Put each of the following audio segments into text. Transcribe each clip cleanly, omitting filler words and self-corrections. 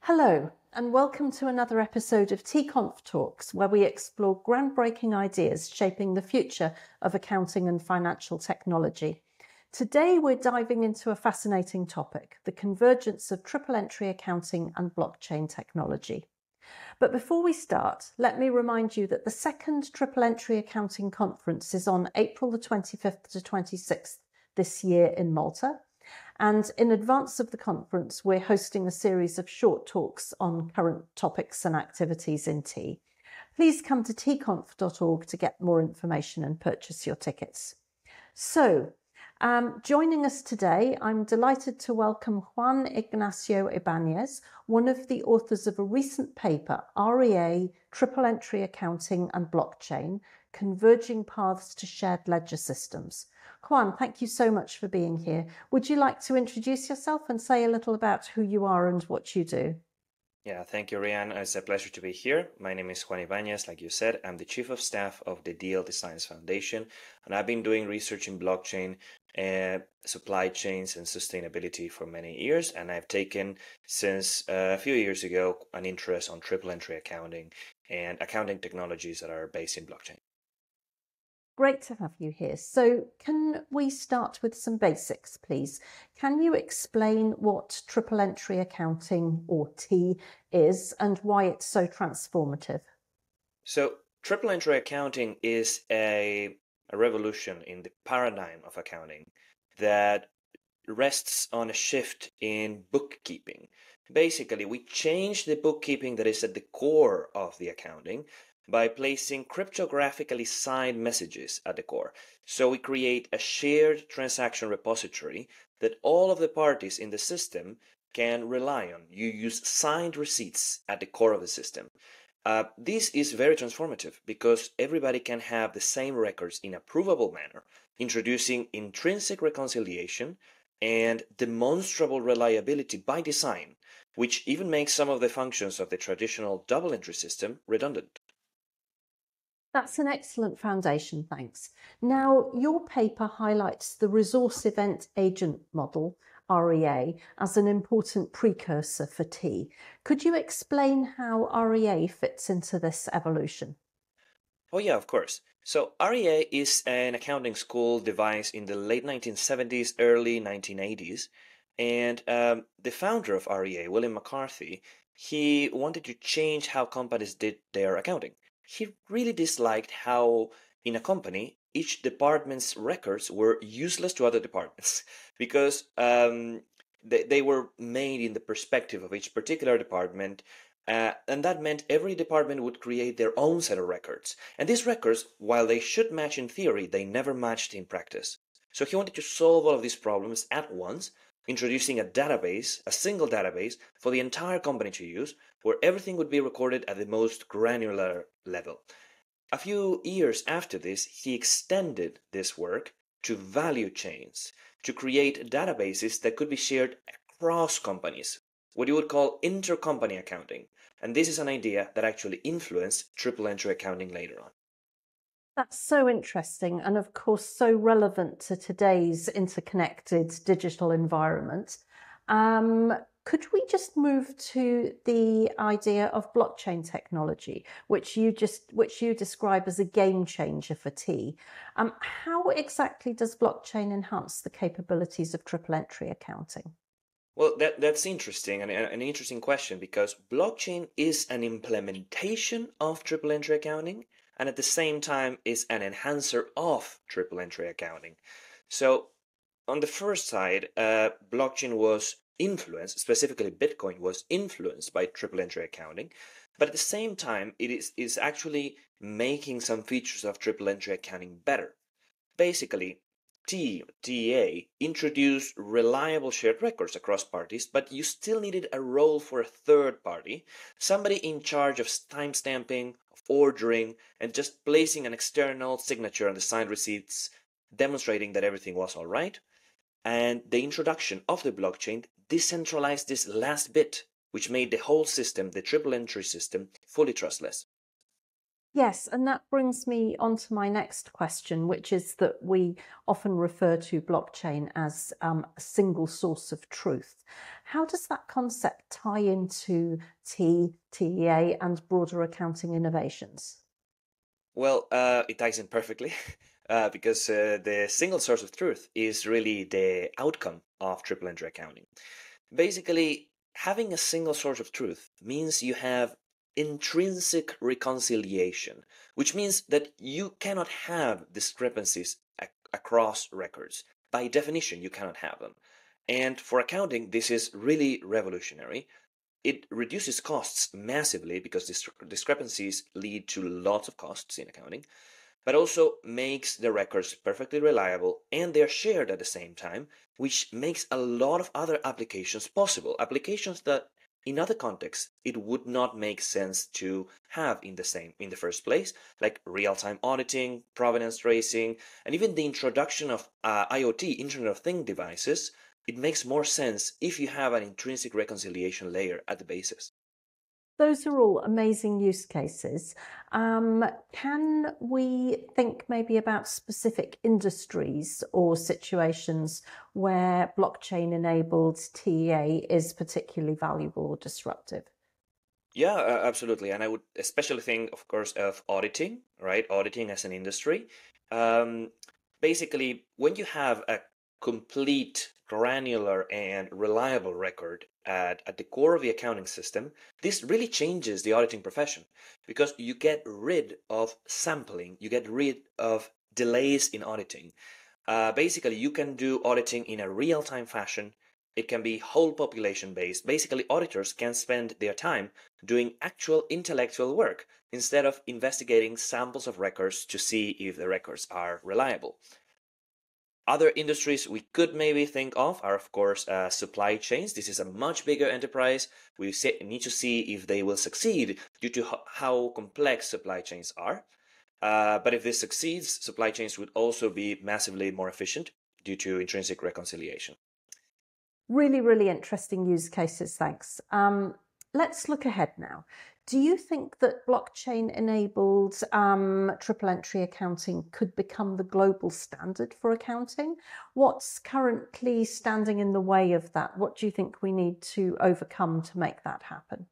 Hello, and welcome to another episode of TEAconf Talks, where we explore groundbreaking ideas shaping the future of accounting and financial technology. Today, we're diving into a fascinating topic, the convergence of triple entry accounting and blockchain technology. But before we start, let me remind you that the second Triple Entry Accounting Conference is on April the 25th to 26th this year in Malta. And in advance of the conference, we're hosting a series of short talks on current topics and activities in TEA. Please come to TEAconf.org to get more information and purchase your tickets. So, joining us today, I'm delighted to welcome Juan Ignacio Ibañez, one of the authors of a recent paper, REA, Triple Entry Accounting and Blockchain, Converging Paths to Shared Ledger Systems. Juan, thank you so much for being here. Would you like to introduce yourself and say a little about who you are and what you do? Yeah, thank you, Rhian. It's a pleasure to be here. My name is Juan Ignacio. Like you said, I'm the Chief of Staff of the DLT Science Foundation, and I've been doing research in blockchain, supply chains, and sustainability for many years. And I've taken, since a few years ago, an interest on triple entry accounting and accounting technologies that are based in blockchain. Great to have you here. So can we start with some basics, please? Can you explain what triple entry accounting, or T, is and why it's so transformative? So triple entry accounting is a revolution in the paradigm of accounting that rests on a shift in bookkeeping. Basically, we change the bookkeeping that is at the core of the accounting by placing cryptographically signed messages at the core. So we create a shared transaction repository that all of the parties in the system can rely on. You use signed receipts at the core of the system. This is very transformative because everybody can have the same records in a provable manner, introducing intrinsic reconciliation and demonstrable reliability by design, which even makes some of the functions of the traditional double entry system redundant. That's an excellent foundation, thanks. Now, your paper highlights the resource event agent model, REA, as an important precursor for T. Could you explain how REA fits into this evolution? Oh yeah, of course. So REA is an accounting school devised in the late 1970s, early 1980s. And the founder of REA, William McCarthy, he wanted to change how companies did their accounting. He really disliked how, in a company, each department's records were useless to other departments because they were made in the perspective of each particular department. And that meant every department would create their own set of records. And these records, while they should match in theory, they never matched in practice. So he wanted to solve all of these problems at once, introducing a database, a single database, for the entire company to use, where everything would be recorded at the most granular level. A few years after this, he extended this work to value chains, to create databases that could be shared across companies, what you would call intercompany accounting. And this is an idea that actually influenced triple entry accounting later on. That's so interesting and, of course, so relevant to today's interconnected digital environment. Could we just move to the idea of blockchain technology, which you describe as a game changer for T? How exactly does blockchain enhance the capabilities of triple entry accounting? Well, that's interesting and an interesting question because blockchain is an implementation of triple entry accounting and at the same time is an enhancer of triple entry accounting. So on the first side, blockchain was influenced, specifically Bitcoin was influenced by triple entry accounting, but at the same time, it is actually making some features of triple entry accounting better. Basically, TEA introduced reliable shared records across parties, but you still needed a role for a third party, somebody in charge of timestamping, of ordering, and just placing an external signature on the signed receipts, demonstrating that everything was all right. And the introduction of the blockchain decentralized this last bit, which made the whole system, the triple entry system, fully trustless. Yes, and that brings me on to my next question, which is that we often refer to blockchain as a single source of truth. How does that concept tie into TEA, and broader accounting innovations? Well, it ties in perfectly because the single source of truth is really the outcome of triple entry accounting. Basically, having a single source of truth means you have intrinsic reconciliation, which means that you cannot have discrepancies across records. By definition, you cannot have them. And for accounting, this is really revolutionary. It reduces costs massively because discrepancies lead to lots of costs in accounting, but also makes the records perfectly reliable and they're shared at the same time, which makes a lot of other applications possible. Applications that in other contexts it would not make sense to have in the first place, like real-time auditing, provenance tracing, and even the introduction of IoT, Internet of Things devices. It makes more sense if you have an intrinsic reconciliation layer at the basis. Those are all amazing use cases. Can we think maybe about specific industries or situations where blockchain-enabled TEA is particularly valuable or disruptive? Yeah, absolutely. And I would especially think, of course, of auditing, right? Auditing as an industry. Um, Basically, when you have a complete, granular, and reliable record at the core of the accounting system, this really changes the auditing profession because you get rid of sampling, you get rid of delays in auditing. Basically, you can do auditing in a real-time fashion. It can be whole population based. Basically, auditors can spend their time doing actual intellectual work instead of investigating samples of records to see if the records are reliable. Other industries we could maybe think of are, of course, supply chains. This is a much bigger enterprise. We need to see if they will succeed due to how complex supply chains are. But if this succeeds, supply chains would also be massively more efficient due to intrinsic reconciliation. Really, really interesting use cases, thanks. Let's look ahead now. Do you think that blockchain-enabled triple entry accounting could become the global standard for accounting? What's currently standing in the way of that? What do you think we need to overcome to make that happen?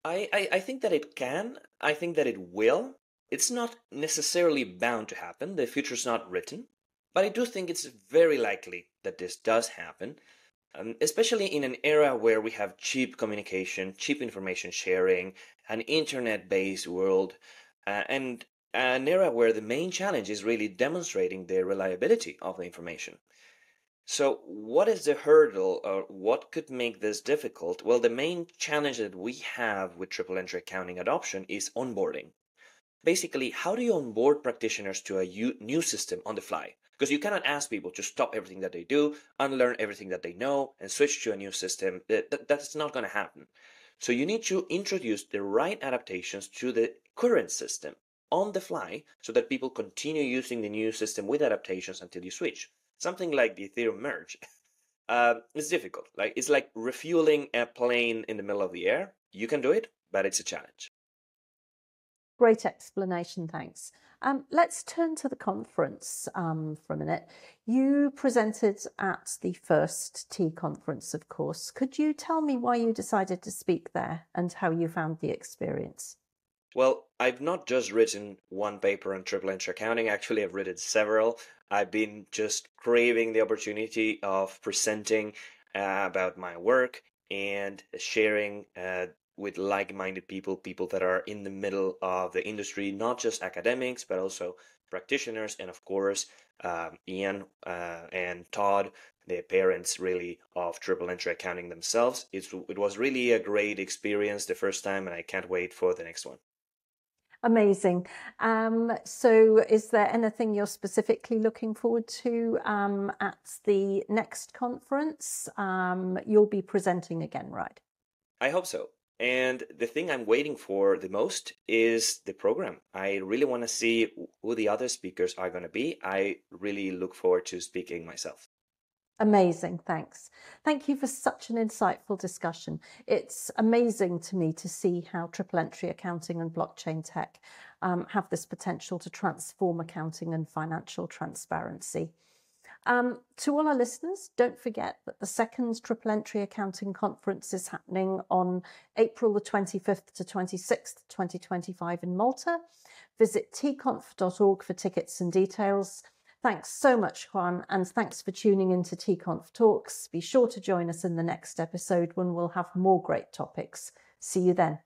I think that it can. I think that it will. It's not necessarily bound to happen. The future's not written. But I do think it's very likely that this does happen, especially in an era where we have cheap communication, cheap information sharing, an internet-based world, and an era where the main challenge is really demonstrating the reliability of the information. So, what is the hurdle or what could make this difficult? Well, the main challenge that we have with triple entry accounting adoption is onboarding. Basically, how do you onboard practitioners to a new system on the fly? Because you cannot ask people to stop everything that they do, unlearn everything that they know, and switch to a new system. That's not going to happen. So you need to introduce the right adaptations to the current system on the fly so that people continue using the new system with adaptations until you switch. Something like the Ethereum merge. It's difficult. Like it's like refueling a plane in the middle of the air. You can do it, but it's a challenge. Great explanation, thanks. Let's turn to the conference for a minute. You presented at the first T conference, of course. Could you tell me why you decided to speak there and how you found the experience? Well, I've not just written one paper on triple entry accounting. Actually, I've written several. I've been just craving the opportunity of presenting about my work and sharing with like-minded people, people that are in the middle of the industry, not just academics, but also practitioners, and of course, Ian and Todd, the parents really of triple entry accounting themselves. It was really a great experience the first time, and I can't wait for the next one. Amazing. So is there anything you're specifically looking forward to at the next conference? You'll be presenting again, right? I hope so. And the thing I'm waiting for the most is the program. I really want to see who the other speakers are going to be. I really look forward to speaking myself. Amazing, thanks. Thank you for such an insightful discussion. It's amazing to me to see how triple entry accounting and blockchain tech have this potential to transform accounting and financial transparency. To all our listeners, don't forget that the second Triple Entry Accounting Conference is happening on April the 25th to 26th, 2025 in Malta. Visit TEAconf.org for tickets and details. Thanks so much, Juan, and thanks for tuning in to TEAconf Talks. Be sure to join us in the next episode when we'll have more great topics. See you then.